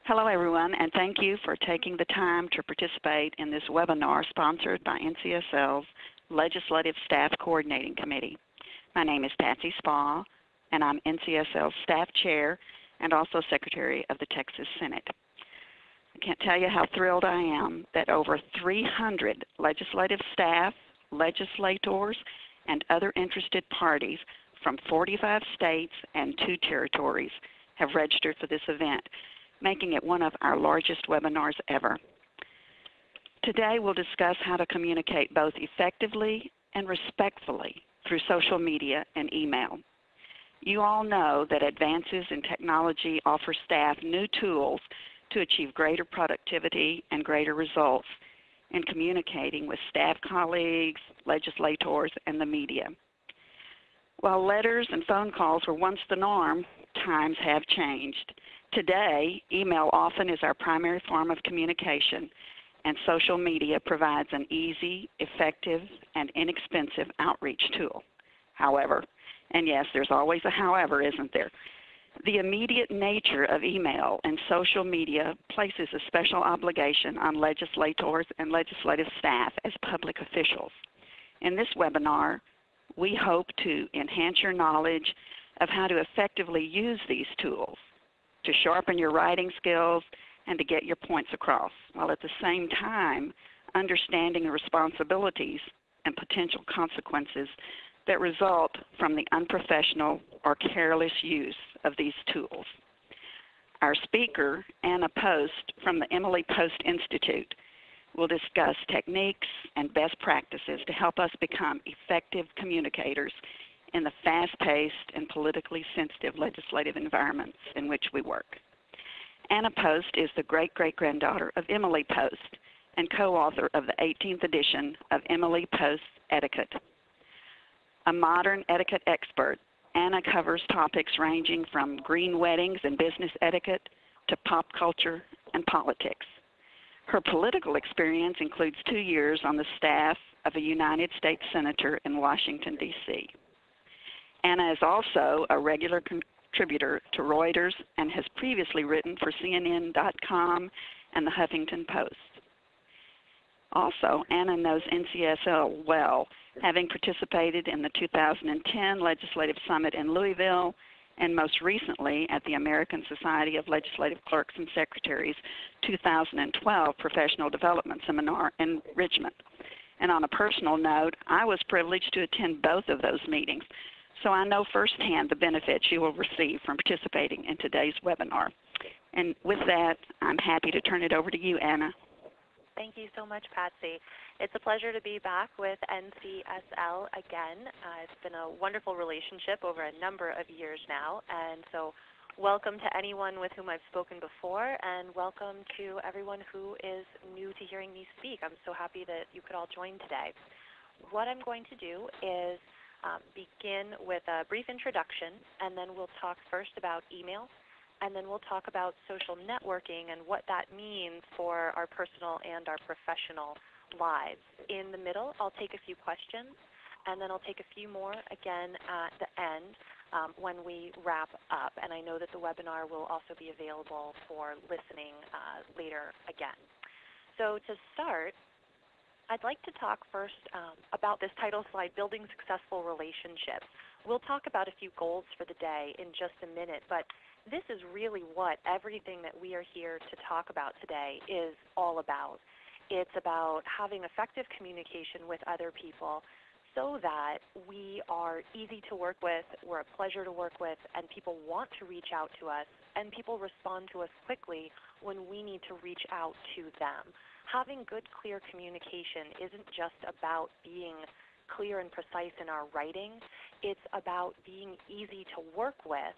Hello, everyone, and thank you for taking the time to participate in this webinar sponsored by NCSL's Legislative Staff Coordinating Committee. My name is Patsy Spa, and I'm NCSL's Staff Chair and also Secretary of the Texas Senate. I can't tell you how thrilled I am that over 300 legislative staff, legislators, and other interested parties from 45 states and 2 territories have registered for this event, making it one of our largest webinars ever. Today we'll discuss how to communicate both effectively and respectfully through social media and email. You all know that advances in technology offer staff new tools to achieve greater productivity and greater results in communicating with staff colleagues, legislators, and the media. While letters and phone calls were once the norm, times have changed. Today, email often is our primary form of communication, and social media provides an easy, effective, and inexpensive outreach tool. However, and yes, there's always a however, isn't there? The immediate nature of email and social media places a special obligation on legislators and legislative staff as public officials. In this webinar, we hope to enhance your knowledge of how to effectively use these tools, to sharpen your writing skills, and to get your points across, while at the same time understanding the responsibilities and potential consequences that result from the unprofessional or careless use of these tools. Our speaker, Anna Post from the Emily Post Institute, will discuss techniques and best practices to help us become effective communicators in the fast-paced and politically sensitive legislative environments in which we work. Anna Post is the great-great-granddaughter of Emily Post and co-author of the 18th edition of Emily Post's Etiquette. A modern etiquette expert, Anna covers topics ranging from green weddings and business etiquette to pop culture and politics. Her political experience includes 2 years on the staff of a United States Senator in Washington, D.C. Anna is also a regular contributor to Reuters and has previously written for CNN.com and the Huffington Post. Also, Anna knows NCSL well, having participated in the 2010 Legislative Summit in Louisville and most recently at the American Society of Legislative Clerks and Secretaries 2012 Professional Development Seminar in Richmond. And on a personal note, I was privileged to attend both of those meetings, so I know firsthand the benefits you will receive from participating in today's webinar. And with that, I'm happy to turn it over to you, Anna. Thank you so much, Patsy. It's a pleasure to be back with NCSL again. It's been a wonderful relationship over a number of years now, and so welcome to anyone with whom I've spoken before, and welcome to everyone who is new to hearing me speak. I'm so happy that you could all join today. What I'm going to do is begin with a brief introduction, and then we'll talk first about email, and then we'll talk about social networking and what that means for our personal and our professional lives. In the middle, I'll take a few questions, and then I'll take a few more again at the end when we wrap up. And I know that the webinar will also be available for listening later again. So to start, I'd like to talk first about this title slide, Building Successful Relationships. We'll talk about a few goals for the day in just a minute, but this is really what everything that we are here to talk about today is all about. It's about having effective communication with other people so that we are easy to work with, we're a pleasure to work with, and people want to reach out to us, and people respond to us quickly when we need to reach out to them. Having good, clear communication isn't just about being clear and precise in our writing. It's about being easy to work with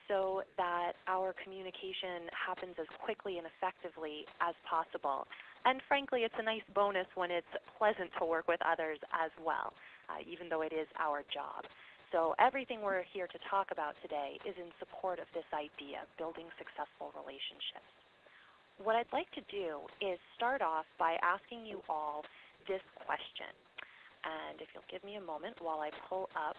so that our communication happens as quickly and effectively as possible. And frankly, it's a nice bonus when it's pleasant to work with others as well, even though it is our job. So everything we're here to talk about today is in support of this idea, building successful relationships. What I'd like to do is start off by asking you all this question. And if you'll give me a moment while I pull up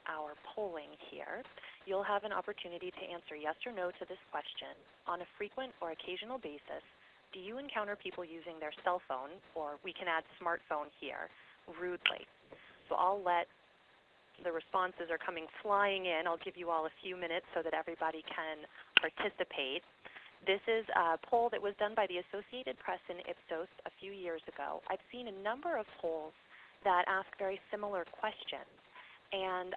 our polling here, you'll have an opportunity to answer yes or no to this question. On a frequent or occasional basis, do you encounter people using their cell phone, or we can add smartphone here, rudely? So I'll let the responses are coming flying in. I'll give you all a few minutes so that everybody can participate. This is a poll that was done by the Associated Press and IPSOS a few years ago. I've seen a number of polls that ask very similar questions, and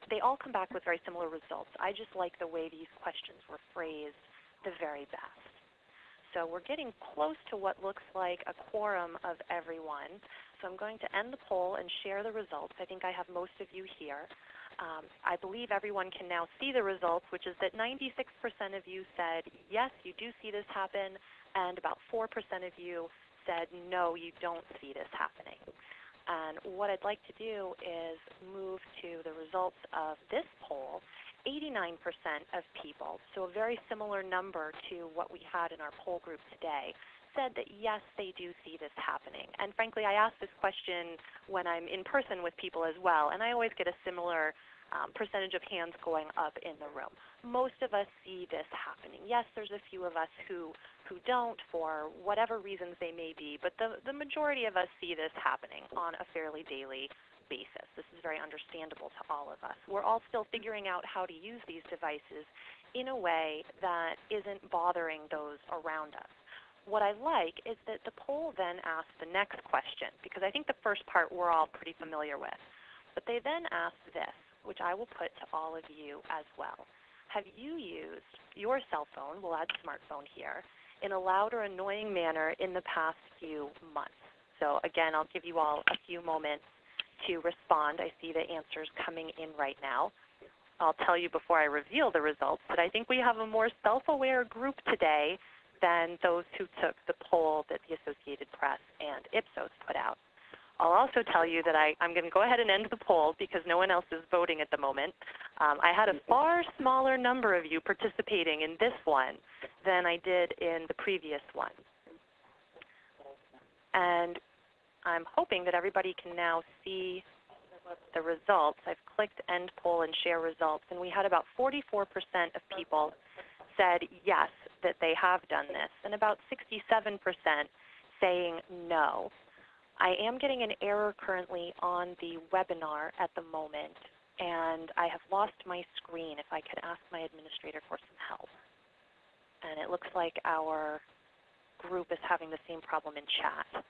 they all come back with very similar results. I just like the way these questions were phrased the very best. So we're getting close to what looks like a quorum of everyone. So I'm going to end the poll and share the results. I think I have most of you here. I believe everyone can now see the results, which is that 96% of you said, yes, you do see this happen, and about 4% of you said, no, you don't see this happening. And what I'd like to do is move to the results of this poll. 89% of people, so a very similar number to what we had in our poll group today, said that yes, they do see this happening. And frankly, I ask this question when I'm in person with people as well, and I always get a similar percentage of hands going up in the room. Most of us see this happening. Yes, there's a few of us who don't for whatever reasons they may be, but the majority of us see this happening on a fairly daily basis. This is very understandable to all of us. We're all still figuring out how to use these devices in a way that isn't bothering those around us. What I like is that the poll then asks the next question, because I think the first part we're all pretty familiar with. But they then ask this, which I will put to all of you as well. Have you used your cell phone, we'll add smartphone here, in a loud or annoying manner in the past few months? So again, I'll give you all a few moments to respond. I see the answers coming in right now. I'll tell you before I reveal the results that I think we have a more self-aware group today than those who took the poll that the Associated Press and IPSOS put out. I'll also tell you that I'm going to go ahead and end the poll because no one else is voting at the moment. I had a far smaller number of you participating in this one than I did in the previous one. And I'm hoping that everybody can now see the results. I've clicked End Poll and Share Results, and we had about 44% of people said yes, that they have done this, and about 67% saying no. I am getting an error currently on the webinar at the moment, and I have lost my screen. If I could ask my administrator for some help. And it looks like our group is having the same problem in chat.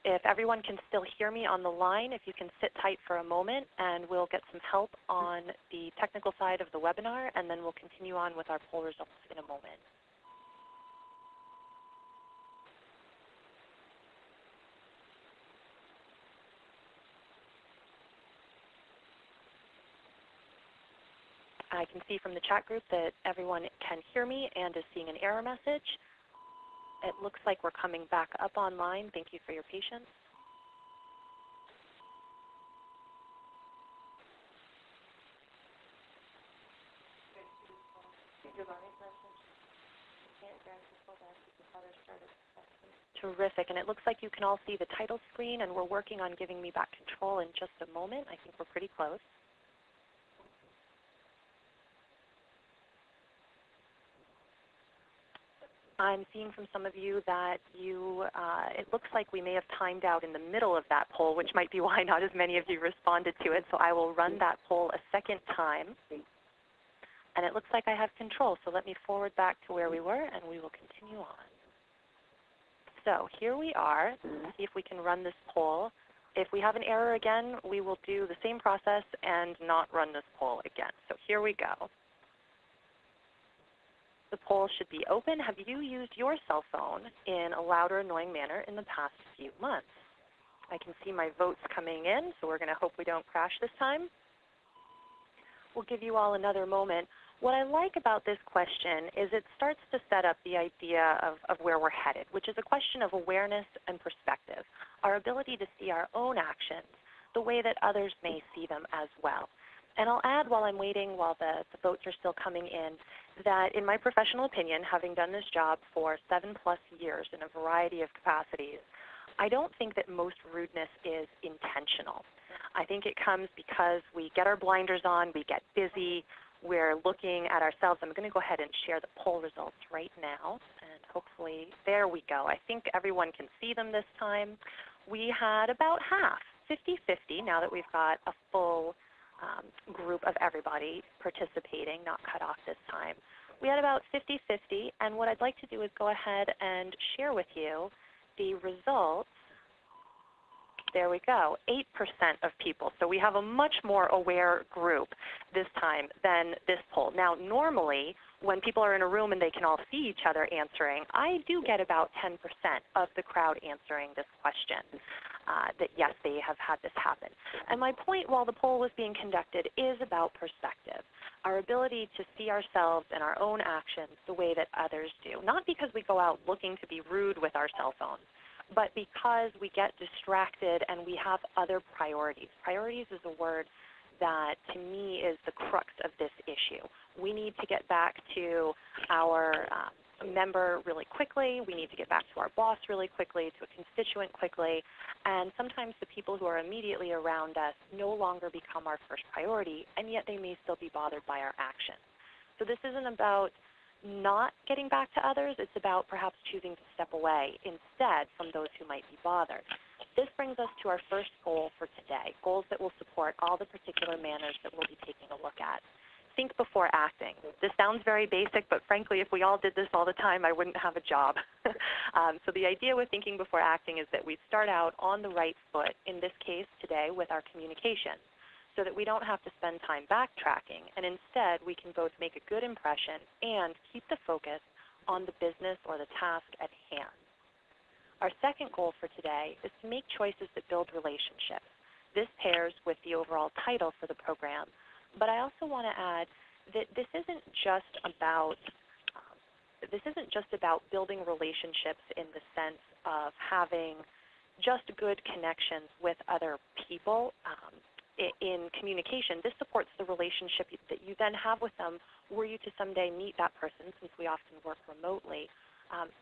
If everyone can still hear me on the line, if you can sit tight for a moment, and we'll get some help on the technical side of the webinar, and then we'll continue on with our poll results in a moment. I can see from the chat group that everyone can hear me and is seeing an error message. It looks like we're coming back up online. Thank you for your patience. Terrific, and it looks like you can all see the title screen, and we're working on giving me back control in just a moment. I think we're pretty close. I'm seeing from some of you that it looks like we may have timed out in the middle of that poll, which might be why not as many of you responded to it. So I will run that poll a second time. And it looks like I have control. So let me forward back to where we were, and we will continue on. So here we are. Let's see if we can run this poll. If we have an error again, we will do the same process and not run this poll again. So here we go. The poll should be open. Have you used your cell phone in a loud or annoying manner in the past few months? I can see my votes coming in, so we're going to hope we don't crash this time. We'll give you all another moment. What I like about this question is it starts to set up the idea of where we're headed, which is a question of awareness and perspective, our ability to see our own actions the way that others may see them as well. And I'll add while I'm waiting, while the votes are still coming in, that in my professional opinion, having done this job for 7+ years in a variety of capacities, I don't think that most rudeness is intentional. I think it comes because we get our blinders on, we get busy, we're looking at ourselves. I'm going to go ahead and share the poll results right now, and hopefully, there we go. I think everyone can see them this time. We had about half, 50-50, now that we've got a full group of everybody participating, not cut off this time. We had about 50-50, and what I'd like to do is go ahead and share with you the results. There we go, 8% of people. So we have a much more aware group this time than this poll. Now, normally, when people are in a room and they can all see each other answering, I do get about 10% of the crowd answering this question, that yes, they have had this happen. And my point while the poll was being conducted is about perspective, our ability to see ourselves and our own actions the way that others do, not because we go out looking to be rude with our cell phones, but because we get distracted and we have other priorities. Priorities is a word that to me is the crux of this issue. We need to get back to our member really quickly. We need to get back to our boss really quickly, to a constituent quickly. And sometimes the people who are immediately around us no longer become our first priority, and yet they may still be bothered by our actions. So this isn't about not getting back to others, it's about perhaps choosing to step away instead from those who might be bothered. This brings us to our first goal for today, goals that will support all the particular manners that we'll be taking a look at. Think before acting. This sounds very basic, but frankly, if we all did this all the time, I wouldn't have a job. So the idea with thinking before acting is that we start out on the right foot, in this case today with our communication, so that we don't have to spend time backtracking, and instead we can both make a good impression and keep the focus on the business or the task at hand. Our second goal for today is to make choices that build relationships. This pairs with the overall title for the program, but I also want to add that this isn't just about building relationships in the sense of having just good connections with other people. In communication, this supports the relationship that you then have with them were you to someday meet that person, since we often work remotely.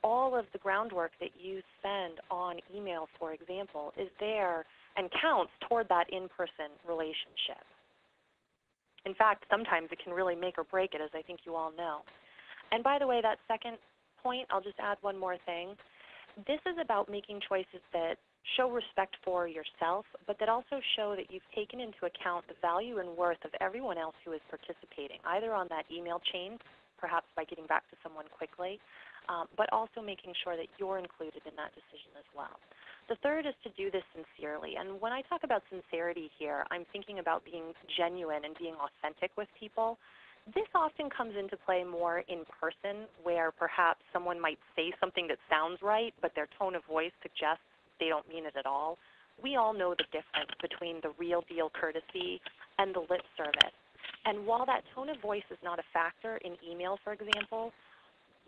All of the groundwork that you spend on email, for example, is there and counts toward that in-person relationship. In fact, sometimes it can really make or break it, as I think you all know. And by the way, that second point, I'll just add one more thing. This is about making choices that show respect for yourself, but that also show that you've taken into account the value and worth of everyone else who is participating, either on that email chain, perhaps by getting back to someone quickly, but also making sure that you're included in that decision as well. The third is to do this sincerely. And when I talk about sincerity here, I'm thinking about being genuine and being authentic with people. This often comes into play more in person, where perhaps someone might say something that sounds right, but their tone of voice suggests they don't mean it at all. We all know the difference between the real deal courtesy and the lip service. And while that tone of voice is not a factor in email, for example,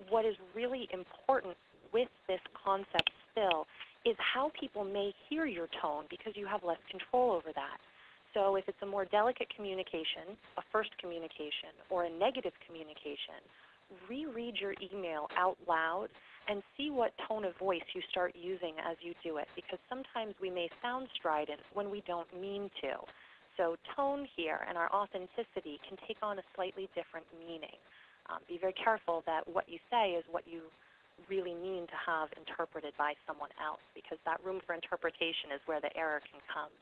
what is really important with this concept still is how people may hear your tone, because you have less control over that. So if it's a more delicate communication, a first communication, or a negative communication, reread your email out loud and see what tone of voice you start using as you do it, because sometimes we may sound strident when we don't mean to. So tone here and our authenticity can take on a slightly different meaning. Be very careful that what you say is what you really mean to have interpreted by someone else, because that room for interpretation is where the error can come.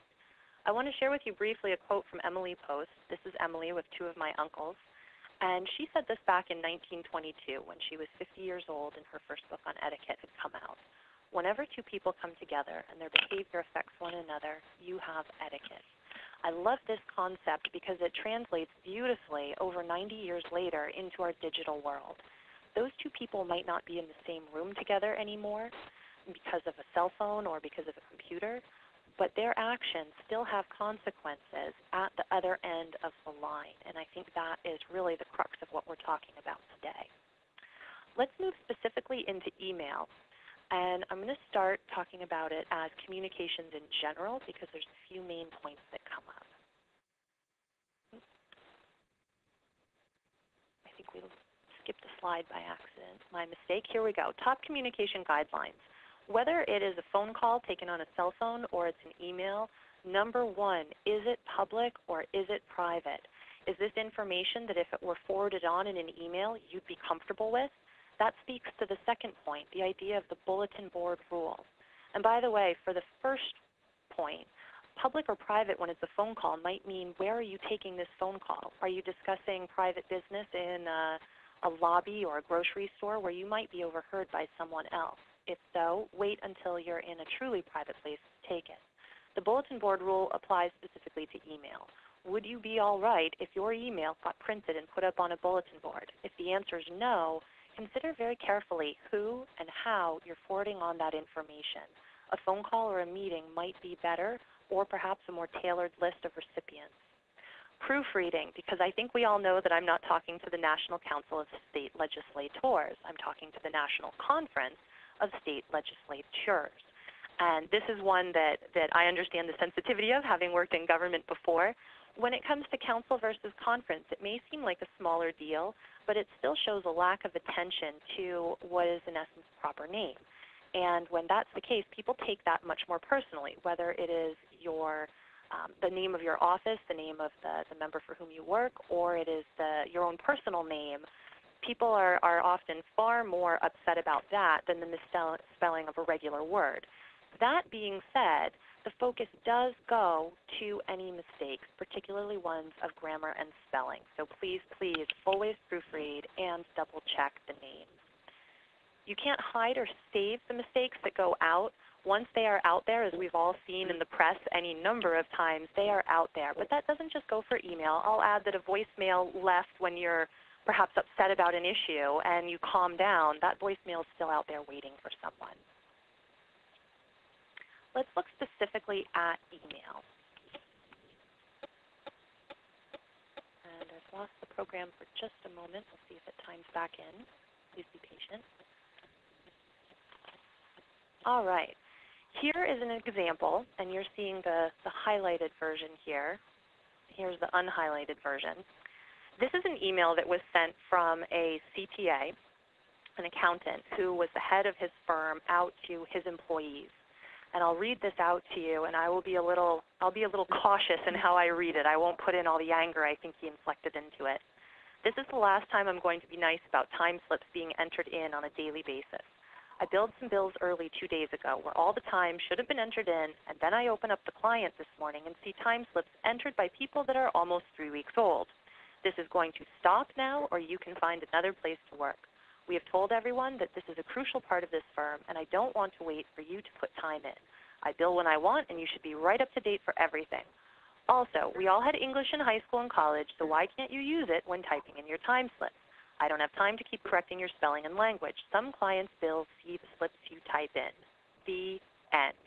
I want to share with you briefly a quote from Emily Post. This is Emily with two of my uncles. And she said this back in 1922 when she was 50 years old and her first book on etiquette had come out. Whenever two people come together and their behavior affects one another, you have etiquette. I love this concept because it translates beautifully over 90 years later into our digital world. Those two people might not be in the same room together anymore because of a cell phone or because of a computer, but their actions still have consequences at the other end of the line. And I think that is really the crux of what we're talking about today. Let's move specifically into email. And I'm going to start talking about it as communications in general, because there's a few main points that come up. I think we skipped a slide by accident. My mistake. Here we go. Top communication guidelines. Whether it is a phone call taken on a cell phone or it's an email, Number one, is it public or is it private? Is this information that if it were forwarded on in an email, you'd be comfortable with? That speaks to the second point, the idea of the bulletin board rule. And by the way, for the first point, public or private when it's a phone call might mean where are you taking this phone call? Are you discussing private business in a lobby or a grocery store where you might be overheard by someone else? If so, wait until you're in a truly private place to take it. The bulletin board rule applies specifically to email. Would you be all right if your email got printed and put up on a bulletin board? If the answer is no, consider very carefully who and how you're forwarding on that information. A phone call or a meeting might be better, or perhaps a more tailored list of recipients. Proofreading, because I think we all know that I'm not talking to the National Council of State Legislators. I'm talking to the National Conference of State Legislatures. And this is one that I understand the sensitivity of, having worked in government before. When it comes to council versus conference, it may seem like a smaller deal, but it still shows a lack of attention to what is in essence the proper name. And when that's the case, people take that much more personally, whether it is the name of your office, the name of the member for whom you work, or it is your own personal name. People are often far more upset about that than the misspelling of a regular word. That being said, the focus does go to any mistakes, particularly ones of grammar and spelling. So please, please always proofread and double check the names. You can't hide or save the mistakes that go out. Once they are out there, as we've all seen in the press any number of times, they are out there. But that doesn't just go for email. I'll add that a voicemail left when you're perhaps upset about an issue and you calm down, that voicemail is still out there waiting for someone. Let's look specifically at email. And I've lost the program for just a moment. We'll see if it times back in. Please be patient. All right. Here is an example, and you're seeing the highlighted version here. Here's the unhighlighted version. This is an email that was sent from a CPA, an accountant, who was the head of his firm out to his employees. And I'll read this out to you, and I'll be a little cautious in how I read it. I won't put in all the anger I think he inflected into it. This is the last time I'm going to be nice about time slips being entered in on a daily basis. I billed some bills early 2 days ago where all the time should have been entered in, and then I open up the client this morning and see time slips entered by people that are almost 3 weeks old. This is going to stop now, or you can find another place to work. We have told everyone that this is a crucial part of this firm, and I don't want to wait for you to put time in. I bill when I want, and you should be right up to date for everything. Also, we all had English in high school and college, so why can't you use it when typing in your time slips? I don't have time to keep correcting your spelling and language. Some clients' bills see the slips you type in. The end.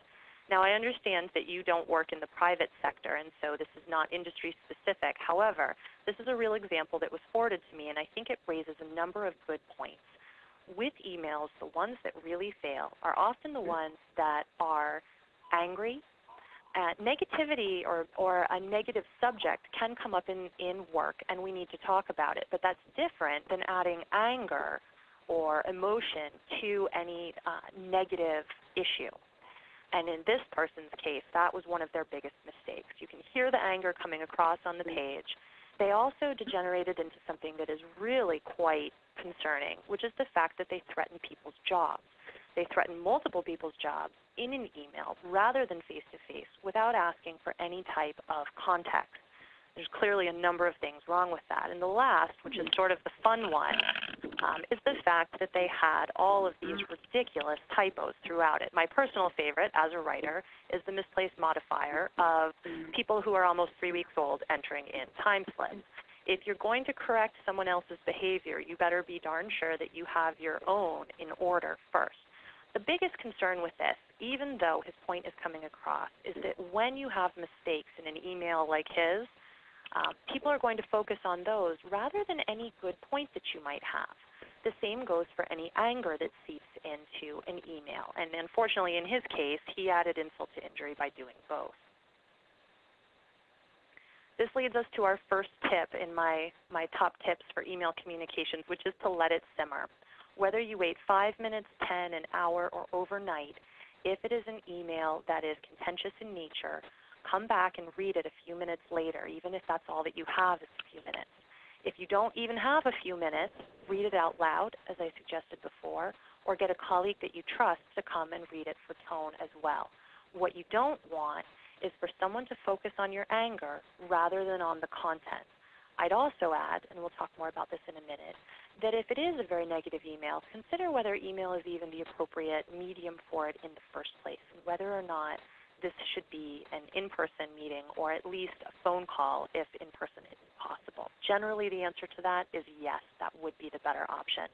Now, I understand that you don't work in the private sector, and so this is not industry specific. However, this is a real example that was forwarded to me, and I think it raises a number of good points. With emails, the ones that really fail are often the ones that are angry. Negativity or a negative subject can come up in work, and we need to talk about it. But that's different than adding anger or emotion to any negative issue. And in this person's case, that was one of their biggest mistakes. You can hear the anger coming across on the page. They also degenerated into something that is really quite concerning, which is the fact that they threaten people's jobs. They threaten multiple people's jobs in an email rather than face-to-face without asking for any type of context. There's clearly a number of things wrong with that. And the last, which is sort of the fun one, is the fact that they had all of these ridiculous typos throughout it. My personal favorite as a writer is the misplaced modifier of people who are almost 3 weeks old entering in time slips. If you're going to correct someone else's behavior, you better be darn sure that you have your own in order first. The biggest concern with this, even though his point is coming across, is that when you have mistakes in an email like his, people are going to focus on those rather than any good point that you might have. The same goes for any anger that seeps into an email. And unfortunately, in his case, he added insult to injury by doing both. This leads us to our first tip in my top tips for email communications, which is to let it simmer. Whether you wait 5 minutes, 10, an hour, or overnight, if it is an email that is contentious in nature, come back and read it a few minutes later, even if that's all that you have is a few minutes. If you don't even have a few minutes, read it out loud, as I suggested before, or get a colleague that you trust to come and read it for tone as well. What you don't want is for someone to focus on your anger rather than on the content. I'd also add, and we'll talk more about this in a minute, that if it is a very negative email, consider whether email is even the appropriate medium for it in the first place, and whether or not this should be an in-person meeting or at least a phone call if in-person isn't possible. Generally, the answer to that is yes, that would be the better option.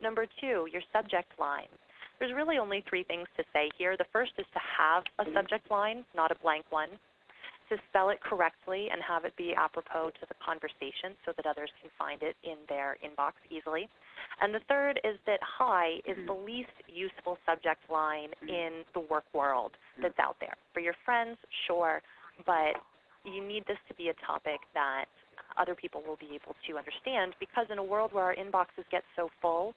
Number 2, your subject line. There's really only 3 things to say here. The first is to have a subject line, not a blank one, to spell it correctly and have it be apropos to the conversation so that others can find it in their inbox easily. And the third is that hi is the least useful subject line in the work world that's out there. For your friends, sure, but you need this to be a topic that other people will be able to understand, because in a world where our inboxes get so full,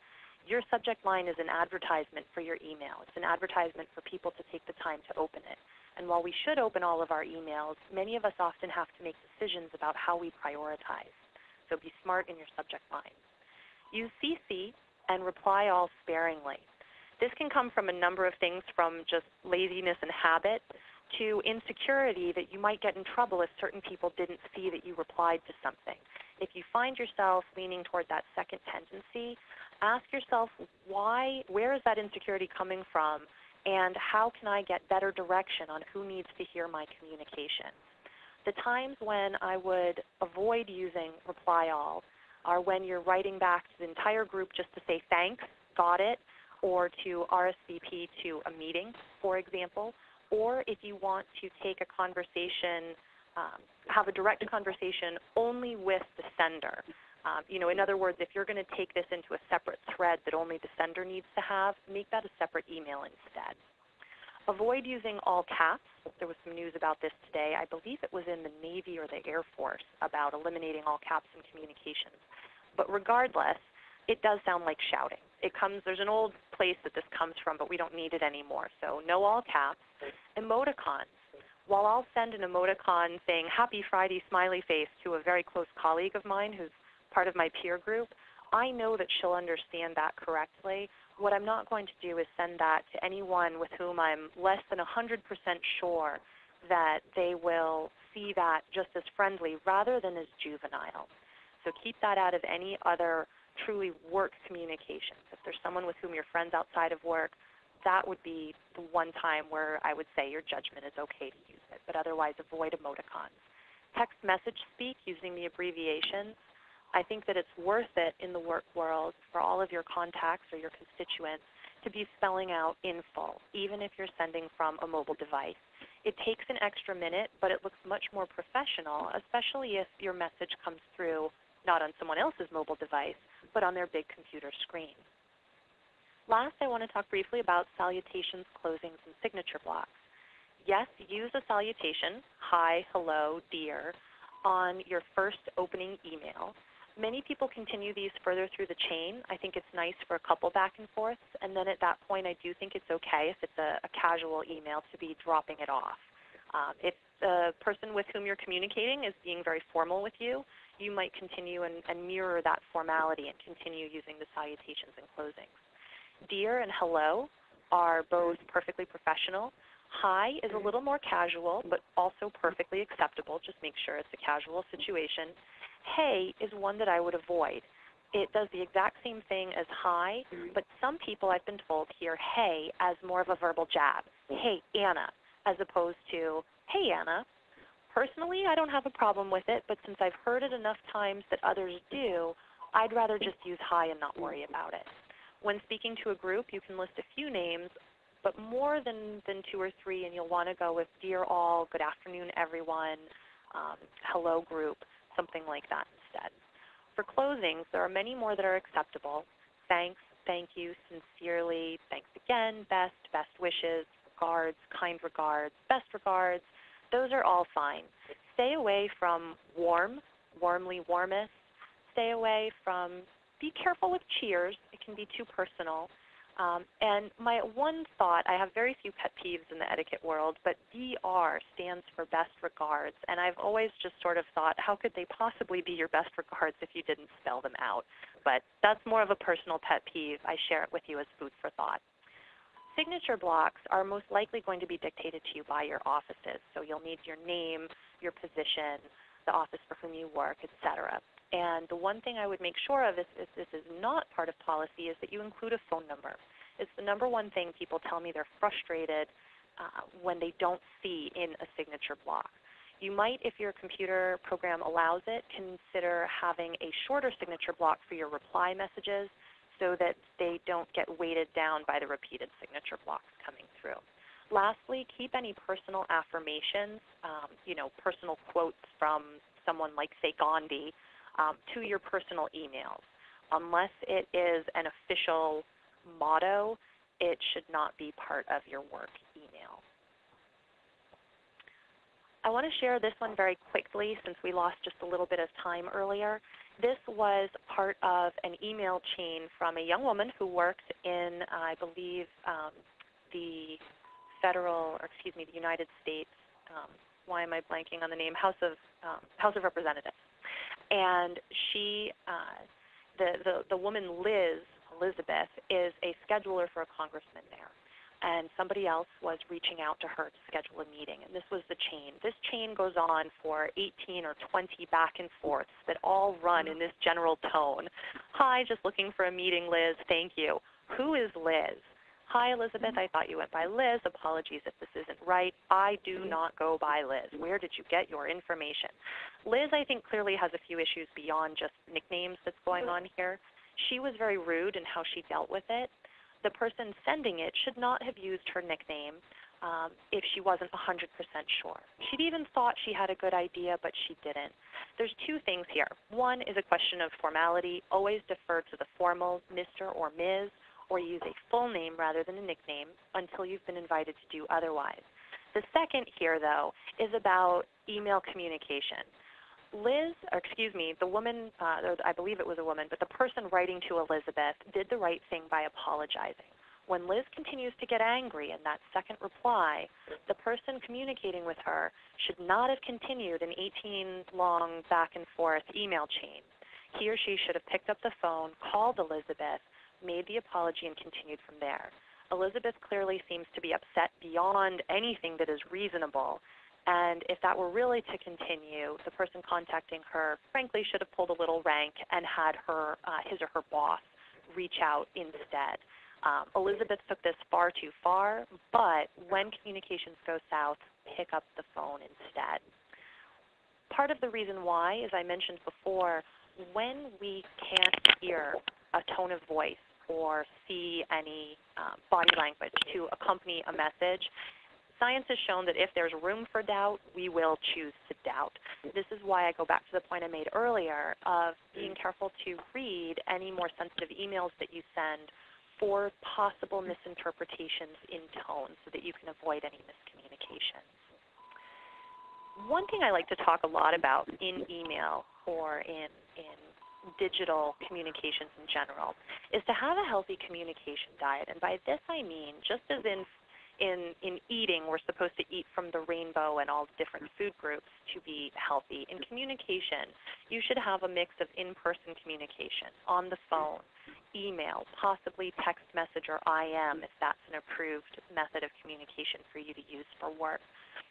your subject line is an advertisement for your email. It's an advertisement for people to take the time to open it. And while we should open all of our emails, many of us often have to make decisions about how we prioritize. So be smart in your subject line. Use CC and reply all sparingly. This can come from a number of things, from just laziness and habit to insecurity that you might get in trouble if certain people didn't see that you replied to something. If you find yourself leaning toward that second tendency, ask yourself where is that insecurity coming from, and how can I get better direction on who needs to hear my communication. The times when I would avoid using reply all are when you're writing back to the entire group just to say thanks, got it, or to RSVP to a meeting, for example, or if you want to take a conversation, have a direct conversation only with the sender. In other words, if you're going to take this into a separate thread that only the sender needs to have, make that a separate email instead. Avoid using all caps. There was some news about this today. I believe it was in the Navy or the Air Force about eliminating all caps in communications. But regardless, it does sound like shouting. There's an old place that this comes from, but we don't need it anymore. So no all caps. Emoticons. While I'll send an emoticon saying Happy Friday smiley face to a very close colleague of mine who's part of my peer group, I know that she'll understand that correctly. What I'm not going to do is send that to anyone with whom I'm less than 100% sure that they will see that just as friendly rather than as juvenile. So keep that out of any other truly work communications. If there's someone with whom you're friends outside of work, that would be the one time where I would say your judgment is okay to use it, but otherwise avoid emoticons. Text message speak using the abbreviations. I think that it's worth it in the work world for all of your contacts or your constituents to be spelling out in full, even if you're sending from a mobile device. It takes an extra minute, but it looks much more professional, especially if your message comes through not on someone else's mobile device, but on their big computer screen. Last, I want to talk briefly about salutations, closings, and signature blocks. Yes, use a salutation, hi, hello, dear, on your first opening email. Many people continue these further through the chain. I think it's nice for a couple back and forths, and then at that point I do think it's okay if it's a casual email to be dropping it off. If the person with whom you're communicating is being very formal with you, you might continue and mirror that formality and continue using the salutations and closings. Dear and hello are both perfectly professional. Hi is a little more casual, but also perfectly acceptable. Just make sure it's a casual situation. Hey is one that I would avoid. It does the exact same thing as hi, but some people I've been told hear hey as more of a verbal jab. Hey, Anna, as opposed to, hey, Anna. Personally, I don't have a problem with it, but since I've heard it enough times that others do, I'd rather just use hi and not worry about it. When speaking to a group, you can list a few names, but more than 2 or 3, and you'll want to go with dear all, good afternoon everyone, hello group, something like that instead. For closings, there are many more that are acceptable. Thanks, thank you, sincerely, thanks again, best, best wishes, regards, kind regards, best regards. Those are all fine. Stay away from warm, warmly, warmest. Stay away from, be careful with cheers. It can be too personal. And my one thought, I have very few pet peeves in the etiquette world, but DR stands for best regards. And I've always just sort of thought, how could they possibly be your best regards if you didn't spell them out? But that's more of a personal pet peeve. I share it with you as food for thought. Signature blocks are most likely going to be dictated to you by your offices. So you'll need your name, your position, the office for whom you work, etc. And the one thing I would make sure of, if this is not part of policy, is that you include a phone number. It's the number one thing people tell me they're frustrated when they don't see in a signature block. You might, if your computer program allows it, consider having a shorter signature block for your reply messages so that they don't get weighted down by the repeated signature blocks coming through. Lastly, keep any personal affirmations, personal quotes from someone like, say, Gandhi, to your personal emails. Unless it is an official motto, it should not be part of your work email. I want to share this one very quickly since we lost just a little bit of time earlier. This was part of an email chain from a young woman who worked in, I believe, the United States, why am I blanking on the name, House of Representatives. And she, the woman Elizabeth, is a scheduler for a congressman there. And somebody else was reaching out to her to schedule a meeting. And this was the chain. This chain goes on for 18 or 20 back and forths that all run in this general tone. Hi, just looking for a meeting, Liz. Thank you. Who is Liz? Hi, Elizabeth. I thought you went by Liz. Apologies if this isn't right. I do not go by Liz. Where did you get your information? Liz, I think, clearly has a few issues beyond just nicknames that's going on here. She was very rude in how she dealt with it. The person sending it should not have used her nickname if she wasn't 100% sure. She'd even thought she had a good idea, but she didn't. There's two things here. One is a question of formality. Always defer to the formal Mr. or Ms., or use a full name rather than a nickname until you've been invited to do otherwise. The second here, though, is about email communication. The woman, I believe it was a woman, but the person writing to Elizabeth did the right thing by apologizing. When Liz continues to get angry in that second reply, the person communicating with her should not have continued an 18-long back and forth email chain. He or she should have picked up the phone, called Elizabeth, made the apology, and continued from there. Elizabeth clearly seems to be upset beyond anything that is reasonable. And if that were really to continue, the person contacting her, frankly, should have pulled a little rank and had his or her boss reach out instead. Elizabeth took this far too far, but when communications go south, pick up the phone instead. Part of the reason why, as I mentioned before, when we can't hear a tone of voice or see any body language to accompany a message, science has shown that if there's room for doubt, we will choose to doubt. This is why I go back to the point I made earlier of being careful to read any more sensitive emails that you send for possible misinterpretations in tone so that you can avoid any miscommunication. One thing I like to talk a lot about in email or in digital communications in general is to have a healthy communication diet. And by this I mean, just as in eating, we're supposed to eat from the rainbow and all the different food groups to be healthy. In communication, you should have a mix of in-person communication, on the phone, email, possibly text message or IM if that's an approved method of communication for you to use for work.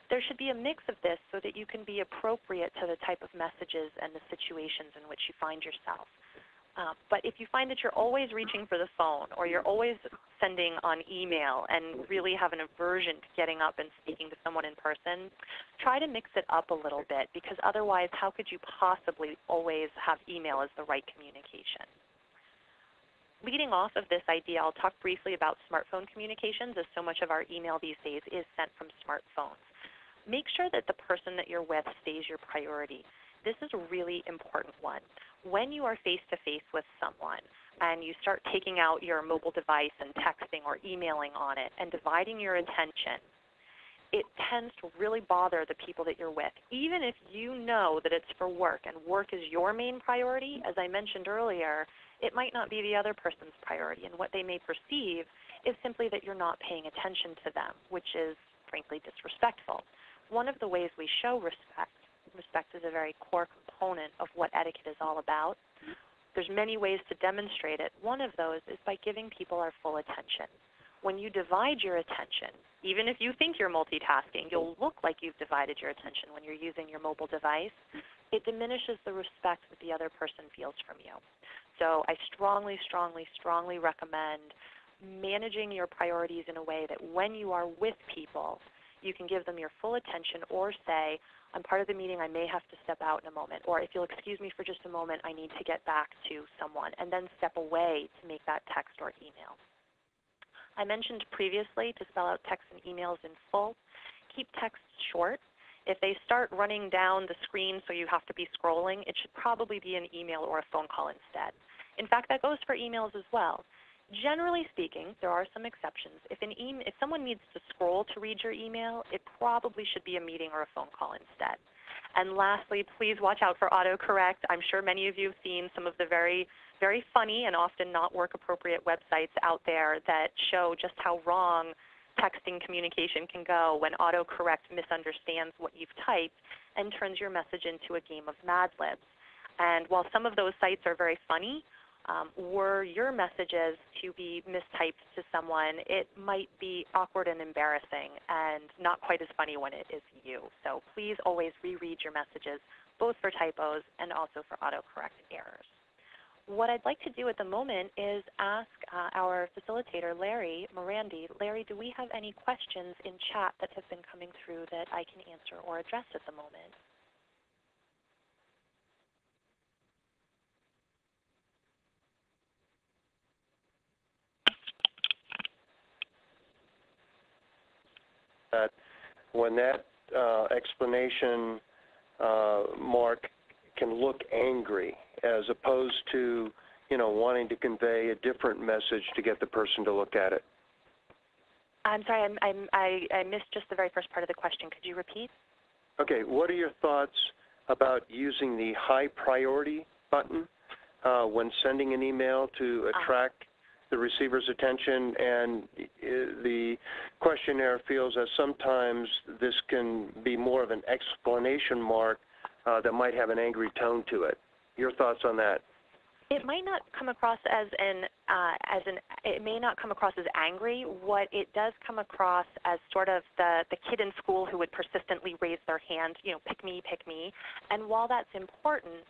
There should be a mix of this so that you can be appropriate to the type of messages and the situations in which you find yourself. But if you find that you're always reaching for the phone or you're always sending on email and really have an aversion to getting up and speaking to someone in person, try to mix it up a little bit, because otherwise how could you possibly always have email as the right communication? Leading off of this idea, I'll talk briefly about smartphone communications, as so much of our email these days is sent from smartphones. Make sure that the person that you're with stays your priority. This is a really important one. When you are face-to-face with someone and you start taking out your mobile device and texting or emailing on it and dividing your attention, it tends to really bother the people that you're with. Even if you know that it's for work and work is your main priority, as I mentioned earlier, it might not be the other person's priority, and what they may perceive is simply that you're not paying attention to them, which is frankly disrespectful. One of the ways we show respect is a very core component of what etiquette is all about. There's many ways to demonstrate it. One of those is by giving people our full attention. When you divide your attention, even if you think you're multitasking, you'll look like you've divided your attention when you're using your mobile device. It diminishes the respect that the other person feels from you. So I strongly, strongly, strongly recommend managing your priorities in a way that when you are with people, you can give them your full attention or say, I'm part of the meeting, I may have to step out in a moment, or if you'll excuse me for just a moment, I need to get back to someone, and then step away to make that text or email. I mentioned previously to spell out text and emails in full. Keep texts short. If they start running down the screen so you have to be scrolling, it should probably be an email or a phone call instead. In fact, that goes for emails as well. Generally speaking, there are some exceptions. If someone needs to scroll to read your email, it probably should be a meeting or a phone call instead. And lastly, please watch out for autocorrect. I'm sure many of you have seen some of the very, very funny and often not work-appropriate websites out there that show just how wrong texting communication can go when autocorrect misunderstands what you've typed and turns your message into a game of Mad Libs. And while some of those sites are very funny, were your messages to be mistyped to someone, it might be awkward and embarrassing and not quite as funny when it is you. So please always reread your messages, both for typos and also for autocorrect errors. What I'd like to do at the moment is ask our facilitator, Larry Morandi. Larry, do we have any questions in chat that have been coming through that I can answer or address at the moment? When that explanation mark can look angry as opposed to, wanting to convey a different message to get the person to look at it. I'm sorry, I missed just the very first part of the question. Could you repeat? Okay, what are your thoughts about using the high priority button when sending an email to attract the receiver's attention? And the questionnaire feels that sometimes this can be more of an exclamation mark that might have an angry tone to it. Your thoughts on that? It might not come across it may not come across as angry. What it does come across as sort of the kid in school who would persistently raise their hand, pick me, pick me. And while that's important,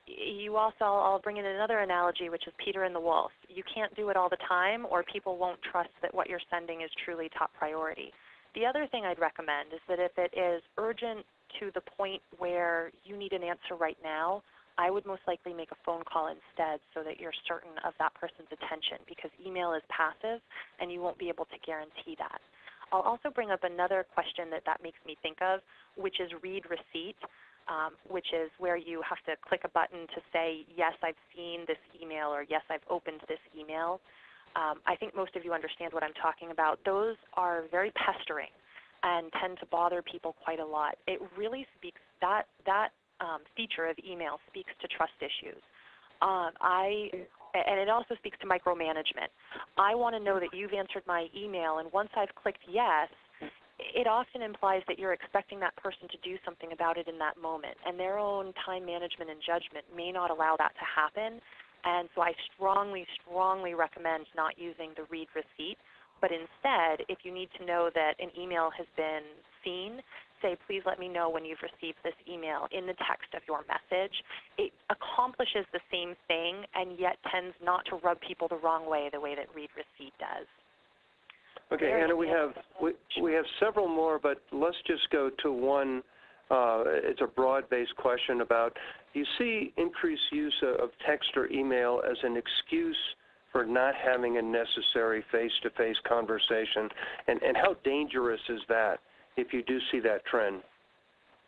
you also, I'll bring in another analogy, which is Peter and the Wolf. You can't do it all the time, or people won't trust that what you're sending is truly top priority. The other thing I'd recommend is that if it is urgent to the point where you need an answer right now, I would most likely make a phone call instead so that you're certain of that person's attention, because email is passive and you won't be able to guarantee that. I'll also bring up another question that makes me think of, which is read receipt, which is where you have to click a button to say, yes, I've seen this email, or yes, I've opened this email. I think most of you understand what I'm talking about. Those are very pestering and tend to bother people quite a lot. It really speaks, that feature of email speaks to trust issues. And it also speaks to micromanagement. I want to know that you've answered my email, and once I've clicked yes, it often implies that you're expecting that person to do something about it in that moment, and their own time management and judgment may not allow that to happen. And so I strongly, strongly recommend not using the read receipt, but instead, if you need to know that an email has been seen, say, please let me know when you've received this email in the text of your message. It accomplishes the same thing and yet tends not to rub people the wrong way the way that read receipt does. Okay, Anna, we have several more, but let's just go to one. It's a broad-based question about, do you see increased use of text or email as an excuse for not having a necessary face-to-face conversation? And how dangerous is that if you do see that trend?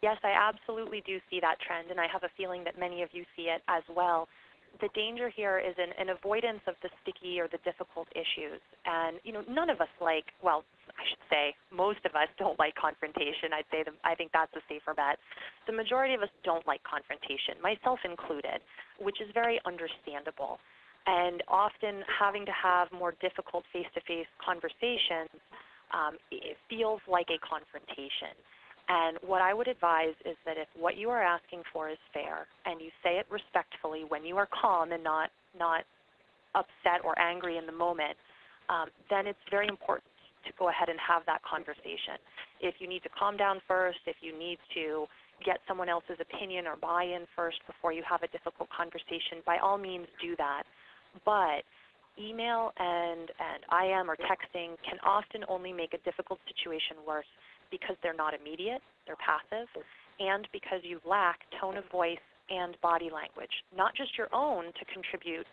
Yes, I absolutely do see that trend, and I have a feeling that many of you see it as well. The danger here is an avoidance of the sticky or the difficult issues. And none of us I should say most of us don't like confrontation. I think that's a safer bet. The majority of us don't like confrontation, myself included, which is very understandable. and often having to have more difficult face-to-face conversations, it feels like a confrontation. And what I would advise is that if what you are asking for is fair, and you say it respectfully when you are calm and not upset or angry in the moment, then it's very important to go ahead and have that conversation. If you need to calm down first, if you need to get someone else's opinion or buy-in first before you have a difficult conversation, by all means do that. But email and IM or texting can often only make a difficult situation worse because they're not immediate, they're passive, and because you lack tone of voice and body language, not just your own to contribute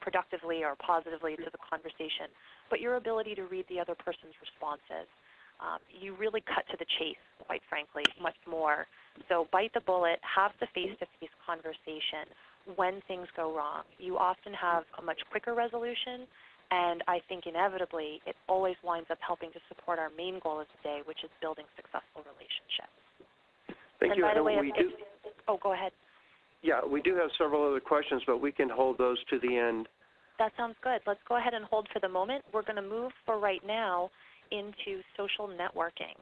productively or positively to the conversation, but your ability to read the other person's responses. You really cut to the chase, quite frankly, much more. So bite the bullet, have the face-to-face conversation when things go wrong. You often have a much quicker resolution, and I think inevitably it always winds up helping to support our main goal of the day, which is building successful relationships. Thank you. By the way, go ahead. Yeah, we do have several other questions, but we can hold those to the end. That sounds good. Let's go ahead and hold for the moment. We're going to move for right now into social networking.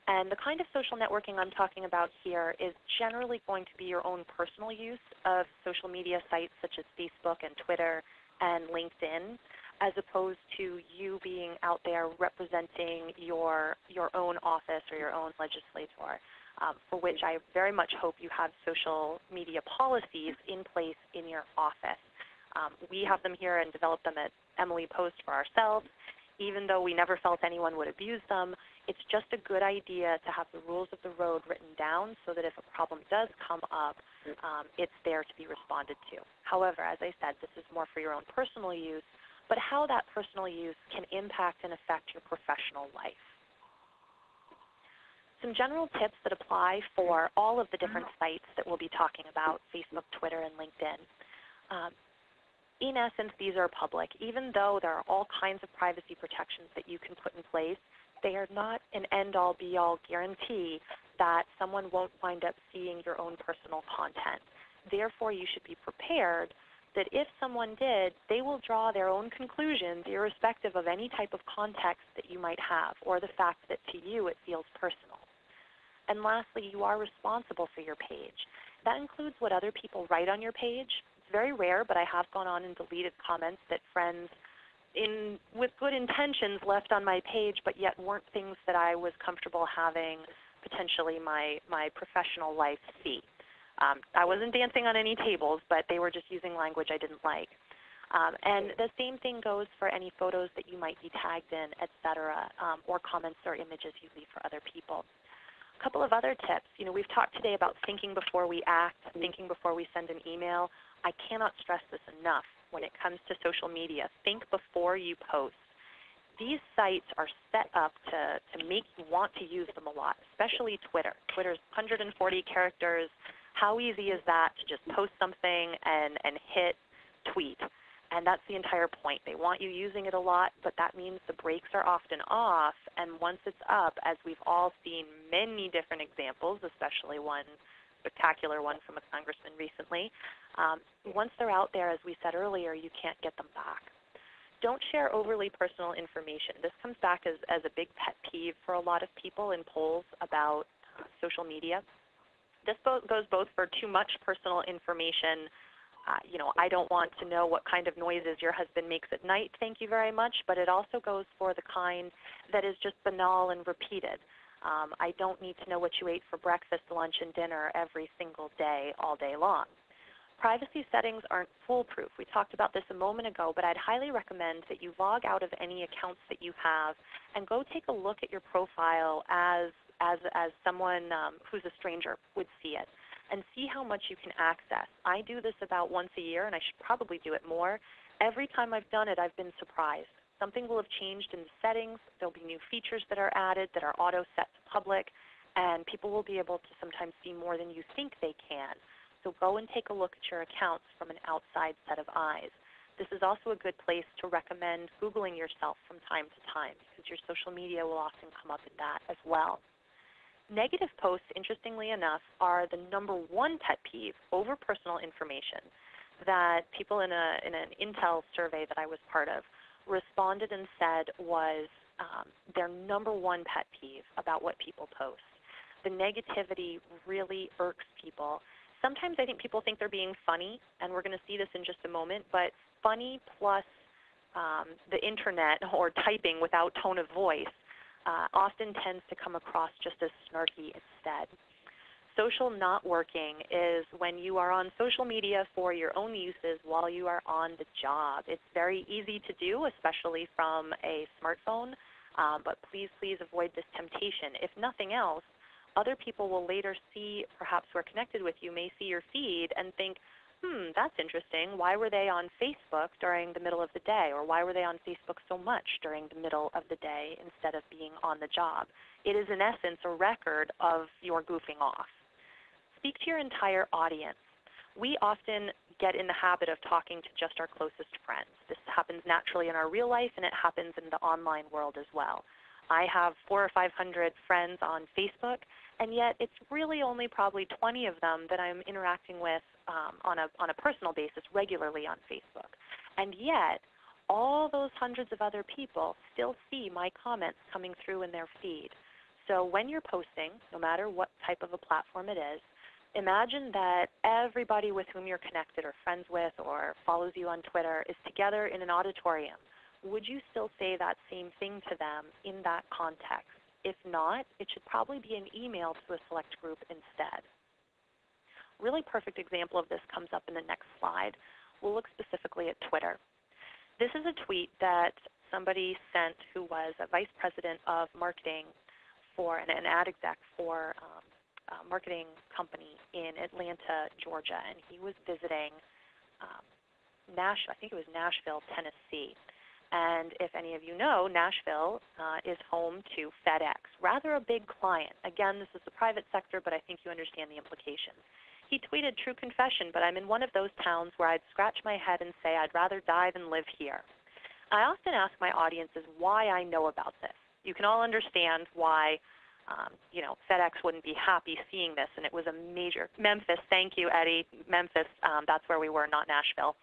And the kind of social networking I'm talking about here is generally going to be your own personal use of social media sites such as Facebook and Twitter and LinkedIn, as opposed to you being out there representing your own office or your own legislator, for which I very much hope you have social media policies in place in your office. We have them here and developed them at Emily Post for ourselves. Even though we never felt anyone would abuse them, it's just a good idea to have the rules of the road written down so that if a problem does come up, it's there to be responded to. However, as I said, this is more for your own personal use, but how that personal use can impact and affect your professional life. Some general tips that apply for all of the different sites that we'll be talking about, Facebook, Twitter, and LinkedIn. In essence, these are public. Even though there are all kinds of privacy protections that you can put in place, they are not an end-all, be-all guarantee that someone won't wind up seeing your own personal content. Therefore, you should be prepared that if someone did, they will draw their own conclusions irrespective of any type of context that you might have or the fact that to you it feels personal. And lastly, you are responsible for your page. That includes what other people write on your page. Very rare, but I have gone on and deleted comments that friends with good intentions left on my page, but yet weren't things that I was comfortable having potentially my professional life see. I wasn't dancing on any tables, but they were just using language I didn't like. And the same thing goes for any photos that you might be tagged in, etc., or comments or images you leave for other people. A couple of other tips. We've talked today about thinking before we act, thinking before we send an email. I cannot stress this enough when it comes to social media. Think before you post. These sites are set up to make you want to use them a lot, especially Twitter. Twitter's 140 characters. How easy is that to just post something and hit tweet? And that's the entire point. They want you using it a lot, but that means the brakes are often off, and once it's up, as we've all seen many different examples, especially one spectacular one from a congressman recently, once they're out there, as we said earlier, you can't get them back. Don't share overly personal information. This comes back as a big pet peeve for a lot of people in polls about social media. This goes both for too much personal information. I don't want to know what kind of noises your husband makes at night, thank you very much, but it also goes for the kind that is just banal and repeated. I don't need to know what you ate for breakfast, lunch, and dinner every single day, all day long. Privacy settings aren't foolproof. We talked about this a moment ago, but I'd highly recommend that you log out of any accounts that you have and go take a look at your profile as someone who's a stranger would see it, and see how much you can access. I do this about once a year, and I should probably do it more. Every time I've done it, I've been surprised. Something will have changed in the settings. There'll be new features that are added that are auto-set to public, and people will be able to sometimes see more than you think they can. So go and take a look at your accounts from an outside set of eyes. This is also a good place to recommend Googling yourself from time to time, because your social media will often come up in that as well. Negative posts, interestingly enough, are the #1 pet peeve over personal information. that people in an Intel survey that I was part of responded and said was their number one pet peeve about what people post. The negativity really irks people. Sometimes I think people think they're being funny, and we're going to see this in just a moment, but funny plus the internet or typing without tone of voice often tends to come across just as snarky instead. Social not working is when you are on social media for your own uses while you are on the job. It's very easy to do, especially from a smartphone, but please, please avoid this temptation. If nothing else, other people will later see, perhaps who are connected with you, may see your feed and think, that's interesting. Why were they on Facebook during the middle of the day? Or why were they on Facebook so much during the middle of the day instead of being on the job? It is, in essence, a record of your goofing off. Speak to your entire audience. We often get in the habit of talking to just our closest friends. This happens naturally in our real life, and it happens in the online world as well. I have 400 or 500 friends on Facebook, and yet it's really only probably 20 of them that I'm interacting with on a personal basis regularly on Facebook. And yet, all those hundreds of other people still see my comments coming through in their feed. So when you're posting, no matter what type of a platform it is, imagine that everybody with whom you're connected or friends with or follows you on Twitter is together in an auditorium. Would you still say that same thing to them in that context? If not, it should probably be an email to a select group instead. Really perfect example of this comes up in the next slide. We'll look specifically at Twitter. This is a tweet that somebody sent who was a vice president of marketing for an ad exec for a marketing company in Atlanta, Georgia, and he was visiting I think it was Nashville, Tennessee. And if any of you know, Nashville is home to FedEx, rather a big client. Again, this is the private sector, but I think you understand the implications. He tweeted, "True confession, but I'm in one of those towns where I'd scratch my head and say I'd rather die than live here." I often ask my audiences why I know about this. You can all understand why FedEx wouldn't be happy seeing this, and it was a major, Memphis, thank you, Eddie, Memphis, that's where we were, not Nashville.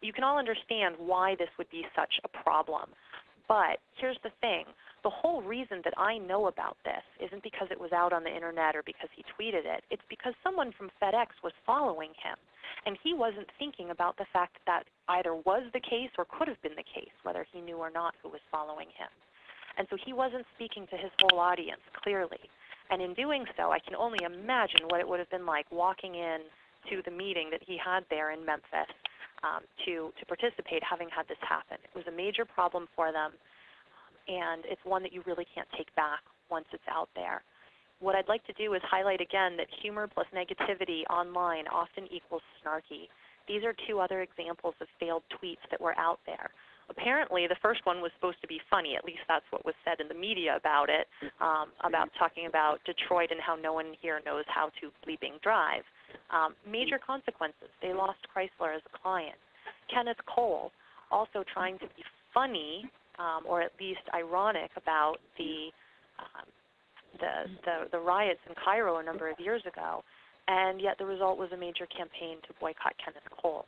You can all understand why this would be such a problem. But here's the thing. The whole reason that I know about this isn't because it was out on the internet or because he tweeted it. It's because someone from FedEx was following him. And he wasn't thinking about the fact that either was the case or could have been the case, whether he knew or not who was following him. And so he wasn't speaking to his whole audience clearly. And in doing so, I can only imagine what it would have been like walking in to the meeting that he had there in Memphis to participate, having had this happen. It was a major problem for them, and it's one that you really can't take back once it's out there. What I'd like to do is highlight again that humor plus negativity online often equals snarky. These are two other examples of failed tweets that were out there. Apparently, the first one was supposed to be funny. At least that's what was said in the media about it, about talking about Detroit and how no one here knows how to bleeping drive. Major consequences. They lost Chrysler as a client. Kenneth Cole also trying to be funny or at least ironic about the riots in Cairo a number of years ago, and yet the result was a major campaign to boycott Kenneth Cole.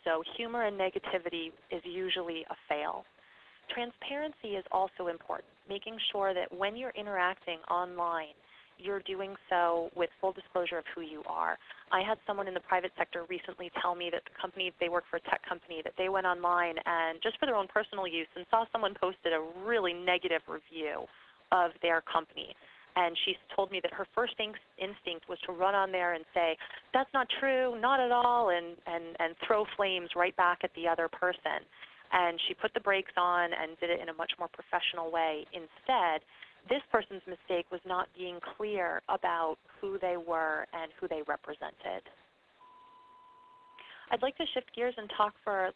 So humor and negativity is usually a fail. Transparency is also important, making sure that when you're interacting online, you're doing so with full disclosure of who you are. I had someone in the private sector recently tell me that the company, they work for a tech company, that they went online and just for their own personal use and saw someone posted a really negative review of their company. And she told me that her first instinct was to run on there and say, "That's not true, not at all," and throw flames right back at the other person. And she put the brakes on and did it in a much more professional way. Instead, this person's mistake was not being clear about who they were and who they represented. I'd like to shift gears and talk for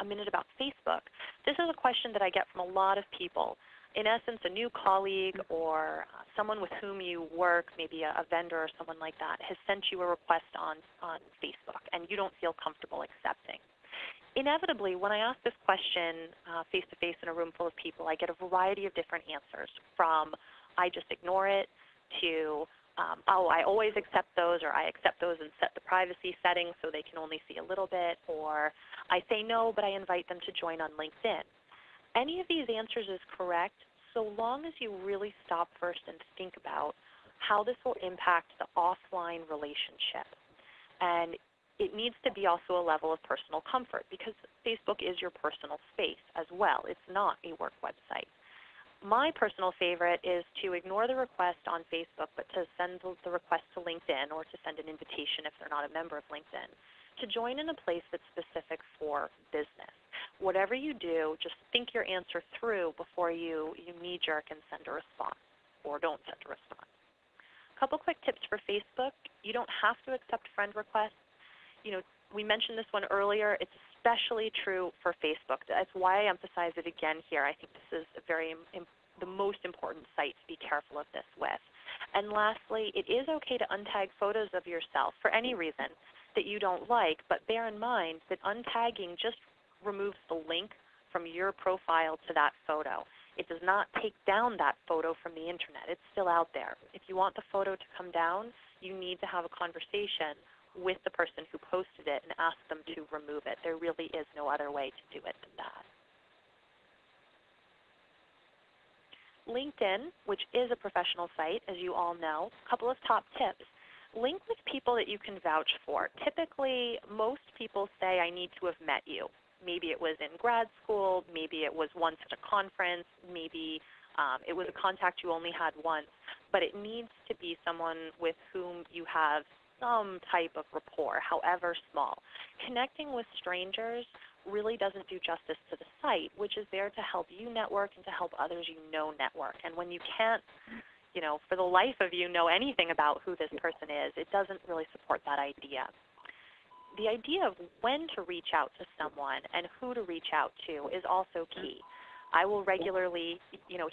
a minute about Facebook. This is a question that I get from a lot of people. In essence, a new colleague or someone with whom you work, maybe a vendor or someone like that, has sent you a request on Facebook and you don't feel comfortable accepting. Inevitably, when I ask this question face-to-face in a room full of people, I get a variety of different answers, from "I just ignore it" to I always accept those, or I accept those and set the privacy settings so they can only see a little bit, or I say no, but I invite them to join on LinkedIn. Any of these answers is correct so long as you really stop first and think about how this will impact the offline relationship. And it needs to be also a level of personal comfort, because Facebook is your personal space as well. It's not a work website. My personal favorite is to ignore the request on Facebook, but to send the request to LinkedIn, or to send an invitation if they're not a member of LinkedIn, to join in a place that's specific for business. Whatever you do, just think your answer through before you knee-jerk and send a response, or don't send a response. A couple quick tips for Facebook. You don't have to accept friend requests. We mentioned this one earlier. It's especially true for Facebook. That's why I emphasize it again here. I think this is the most important site to be careful of this with. And lastly, it is okay to untag photos of yourself for any reason that you don't like, but bear in mind that untagging just removes the link from your profile to that photo. It does not take down that photo from the internet. It's still out there. If you want the photo to come down, you need to have a conversation with the person who posted it and ask them to remove it. There really is no other way to do it than that. LinkedIn, which is a professional site, as you all know, a couple of top tips. Link with people that you can vouch for. Typically, most people say, I need to have met you. Maybe it was in grad school, maybe it was once at a conference, maybe it was a contact you only had once, but it needs to be someone with whom you have some type of rapport, however small. Connecting with strangers really doesn't do justice to the site, which is there to help you network and to help others you know network. And when you can't, for the life of you know anything about who this person is, it doesn't really support that idea. The idea of when to reach out to someone and who to reach out to is also key. I will regularly,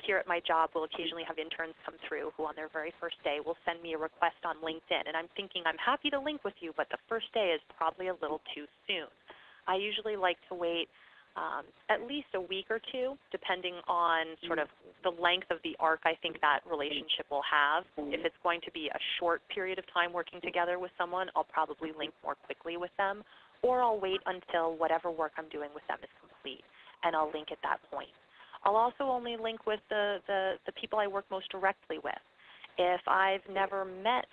here at my job, we'll occasionally have interns come through who on their very first day will send me a request on LinkedIn. And I'm thinking, I'm happy to link with you, but the first day is probably a little too soon. I usually like to wait at least a week or two, depending on sort of the length of the arc I think that relationship will have. If it's going to be a short period of time working together with someone, I'll probably link more quickly with them, or I'll wait until whatever work I'm doing with them is complete, and I'll link at that point. I'll also only link with the people I work most directly with. If I've never met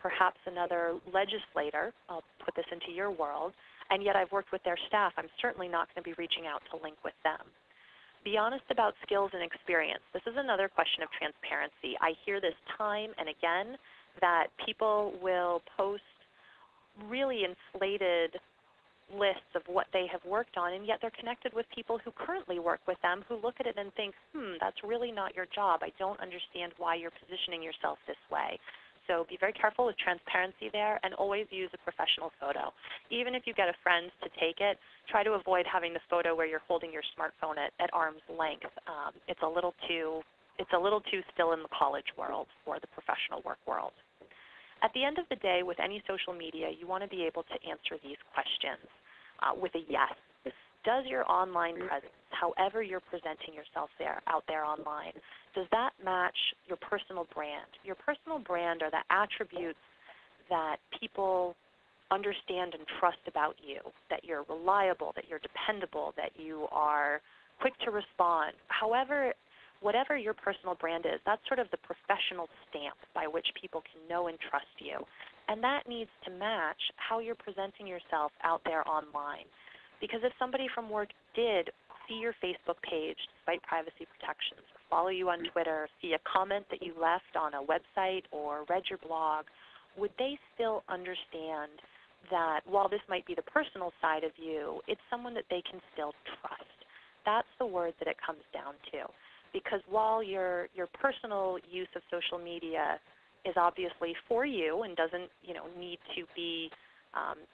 perhaps another legislator, I'll put this into your world, and yet I've worked with their staff, I'm certainly not going to be reaching out to link with them. Be honest about skills and experience. This is another question of transparency. I hear this time and again that people will post really inflated lists of what they have worked on, and yet they're connected with people who currently work with them who look at it and think, that's really not your job. I don't understand why you're positioning yourself this way. So be very careful with transparency there, and always use a professional photo. Even if you get a friend to take it, try to avoid having the photo where you're holding your smartphone at arm's length. It's a little too still in the college world or the professional work world. At the end of the day, with any social media, you want to be able to answer these questions with a yes. Does your online presence, however you're presenting yourself out there online, does that match your personal brand? Your personal brand are the attributes that people understand and trust about you, that you're reliable, that you're dependable, that you are quick to respond. However, whatever your personal brand is, that's sort of the professional stamp by which people can know and trust you. And that needs to match how you're presenting yourself out there online. Because if somebody from work did see your Facebook page despite privacy protections, or follow you on Twitter, see a comment that you left on a website or read your blog, would they still understand that while this might be the personal side of you, it's someone that they can still trust? That's the word that it comes down to. Because while your personal use of social media is obviously for you and doesn't need to be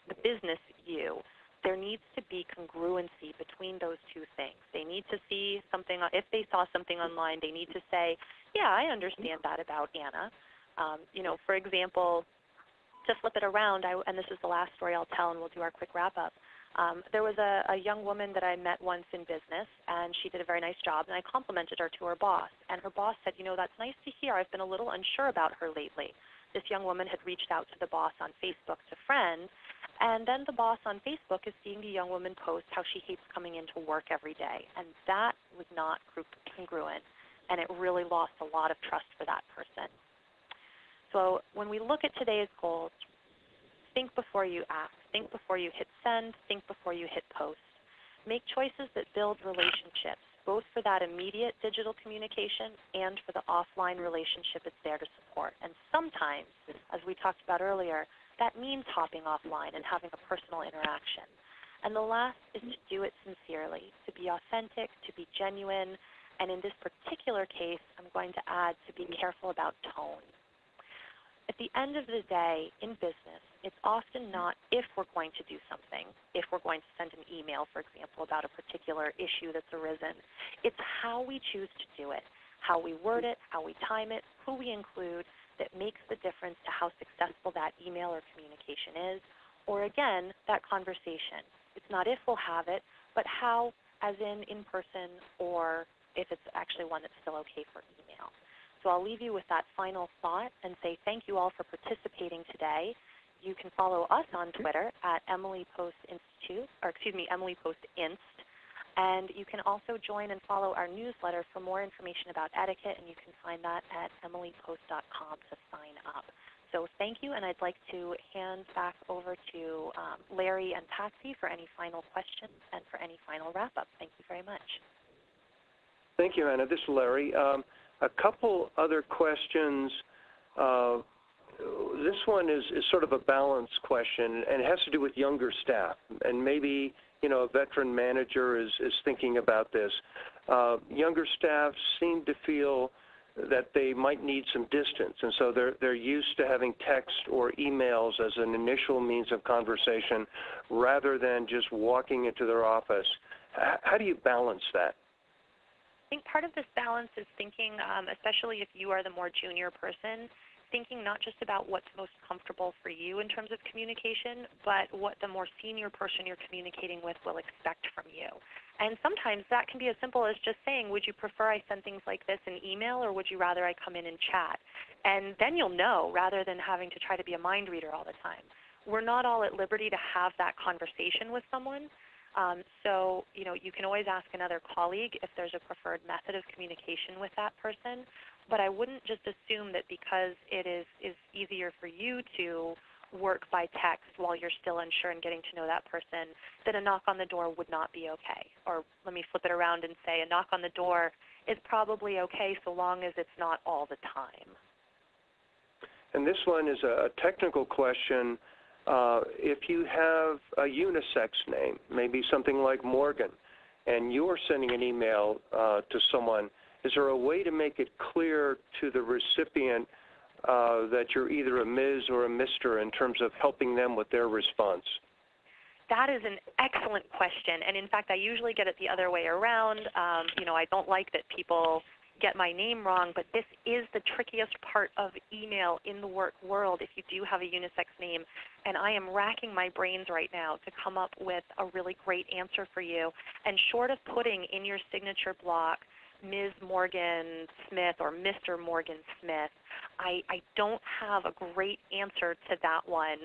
the business you, there needs to be congruency between those two things. They need to see something, if they saw something online, they need to say, yeah, I understand that about Anna. For example, to flip it around, and this is the last story I'll tell and we'll do our quick wrap-up. There was a young woman that I met once in business, and she did a very nice job, and I complimented her to her boss. And her boss said, you know, that's nice to hear. I've been a little unsure about her lately. This young woman had reached out to the boss on Facebook to friend, and then the boss on Facebook is seeing the young woman post how she hates coming into work every day. And that was not congruent, and it really lost a lot of trust for that person. So when we look at today's goals, think before you act. Think before you hit send. Think before you hit post. Make choices that build relationships, both for that immediate digital communication and for the offline relationship it's there to support. And sometimes, as we talked about earlier, that means hopping offline and having a personal interaction. And the last is to do it sincerely, to be authentic, to be genuine, and in this particular case, I'm going to add to be careful about tone. At the end of the day, in business, it's often not if we're going to do something, if we're going to send an email, for example, about a particular issue that's arisen. It's how we choose to do it, how we word it, how we time it, who we include, that makes the difference to how successful that email or communication is, or again, that conversation. It's not if we'll have it, but how, as in person, or if it's actually one that's still okay for email. So I'll leave you with that final thought and say thank you all for participating today. You can follow us on Twitter at EmilyPostInst, and you can also join and follow our newsletter for more information about etiquette, and you can find that at emilypost.com to sign up. So thank you, and I'd like to hand back over to Larry and Patsy for any final questions and for any final wrap-up. Thank you very much. Thank you, Anna. This is Larry. A couple other questions. This one is sort of a balance question, and it has to do with younger staff. And maybe, you know, a veteran manager is thinking about this. Younger staff seem to feel that they might need some distance, and so they're used to having text or emails as an initial means of conversation rather than just walking into their office. How do you balance that? I think part of this balance is thinking, especially if you are the more junior person, thinking not just about what's most comfortable for you in terms of communication, but what the more senior person you're communicating with will expect from you. And sometimes that can be as simple as just saying, would you prefer I send things like this in email, or would you rather I come in and chat? And then you'll know, rather than having to try to be a mind reader all the time. We're not all at liberty to have that conversation with someone. So, you know, you can always ask another colleague if there's a preferred method of communication with that person, but I wouldn't just assume that because it is easier for you to work by text while you're still unsure and getting to know that person, that a knock on the door would not be okay. Or let me flip it around and say a knock on the door is probably okay so long as it's not all the time. And this one is a technical question. If you have a unisex name, maybe something like Morgan, and you're sending an email to someone, is there a way to make it clear to the recipient that you're either a Ms. or a Mr. in terms of helping them with their response? That is an excellent question, and in fact, I usually get it the other way around. You know, I don't like that people get my name wrong, but this is the trickiest part of email in the work world if you do have a unisex name, and I am racking my brains right now to come up with a really great answer for you. And short of putting in your signature block Ms. Morgan Smith or Mr. Morgan Smith, I don't have a great answer to that one.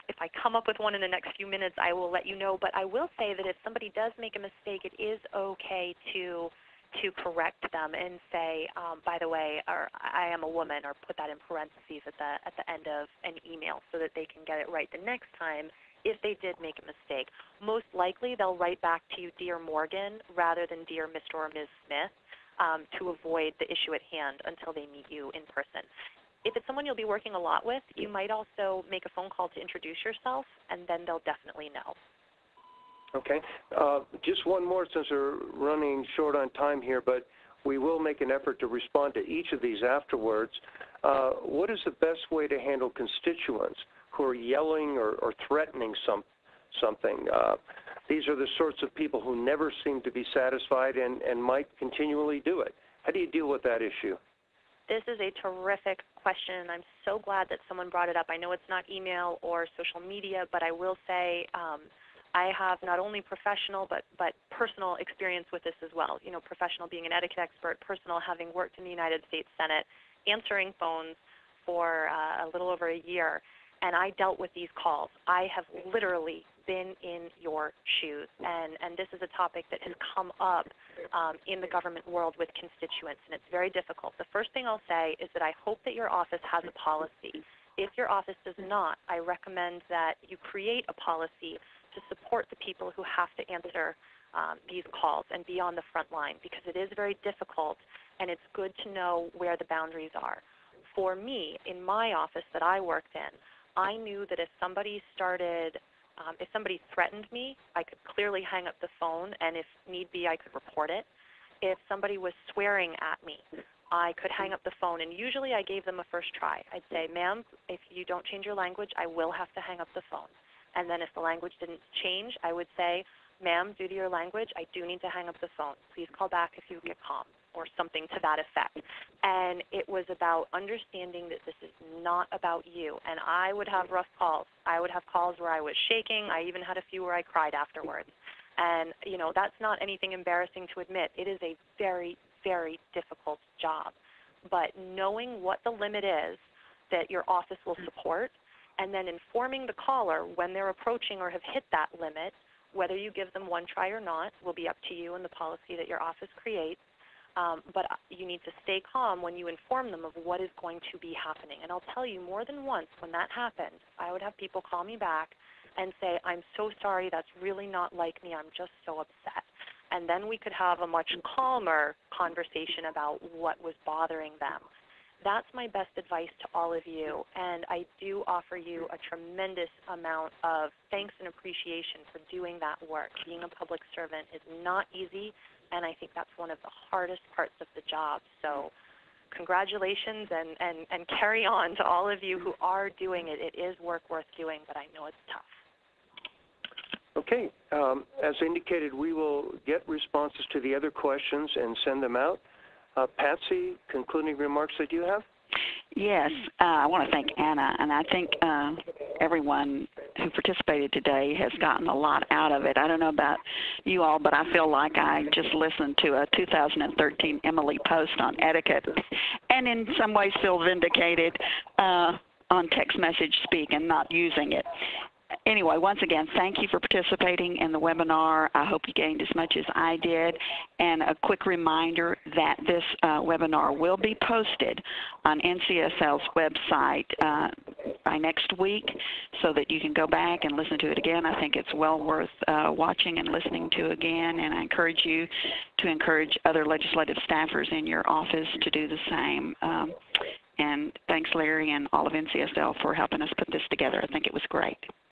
If I come up with one in the next few minutes, I will let you know, but I will say that if somebody does make a mistake, it is okay to correct them and say, by the way, or I am a woman, or put that in parentheses at the end of an email so that they can get it right the next time if they did make a mistake. Most likely they'll write back to you, Dear Morgan, rather than Dear Mr. or Ms. Smith, to avoid the issue at hand until they meet you in person. If it's someone you'll be working a lot with, you might also make a phone call to introduce yourself, and then they'll definitely know. Okay. Just one more, since we're running short on time here, but we will make an effort to respond to each of these afterwards. What is the best way to handle constituents who are yelling or threatening something? These are the sorts of people who never seem to be satisfied and might continually do it. How do you deal with that issue? This is a terrific question, and I'm so glad that someone brought it up. I know it's not email or social media, but I will say I have not only professional but personal experience with this as well. You know, professional being an etiquette expert, personal having worked in the United States Senate, answering phones for a little over a year, and I dealt with these calls. I have literally been in your shoes, and this is a topic that has come up in the government world with constituents, and it's very difficult. The first thing I'll say is that I hope that your office has a policy. If your office does not, I recommend that you create a policy to support the people who have to answer these calls and be on the front line, because it is very difficult, and it's good to know where the boundaries are. For me, in my office that I worked in, I knew that if somebody threatened me, I could clearly hang up the phone, and if need be, I could report it. If somebody was swearing at me, I could hang up the phone, and usually I gave them a first try. I'd say, ma'am, if you don't change your language, I will have to hang up the phone. And then if the language didn't change, I would say, ma'am, due to your language, I do need to hang up the phone. Please call back if you get calm, or something to that effect. And it was about understanding that this is not about you. And I would have rough calls. I would have calls where I was shaking. I even had a few where I cried afterwards. And, you know, that's not anything embarrassing to admit. It is a very, very difficult job. But knowing what the limit is that your office will support, and then informing the caller when they're approaching or have hit that limit, whether you give them one try or not will be up to you and the policy that your office creates. But you need to stay calm when you inform them of what is going to be happening. And I'll tell you, more than once when that happened, I would have people call me back and say, I'm so sorry, that's really not like me, I'm just so upset. And then we could have a much calmer conversation about what was bothering them. That's my best advice to all of you, and I do offer you a tremendous amount of thanks and appreciation for doing that work. Being a public servant is not easy, and I think that's one of the hardest parts of the job. So congratulations, and carry on to all of you who are doing it. It is work worth doing, but I know it's tough. Okay. As indicated, we will get responses to the other questions and send them out. Patsy, concluding remarks that you have? Yes, I want to thank Anna, and I think everyone who participated today has gotten a lot out of it. I don't know about you all, but I feel like I just listened to a 2013 Emily post on etiquette, and in some ways feel vindicated on text message speak and not using it. Anyway, once again, thank you for participating in the webinar. I hope you gained as much as I did. And a quick reminder that this webinar will be posted on NCSL's website by next week so that you can go back and listen to it again. I think it's well worth watching and listening to again, and I encourage you to encourage other legislative staffers in your office to do the same. And thanks, Larry, and all of NCSL for helping us put this together. I think it was great.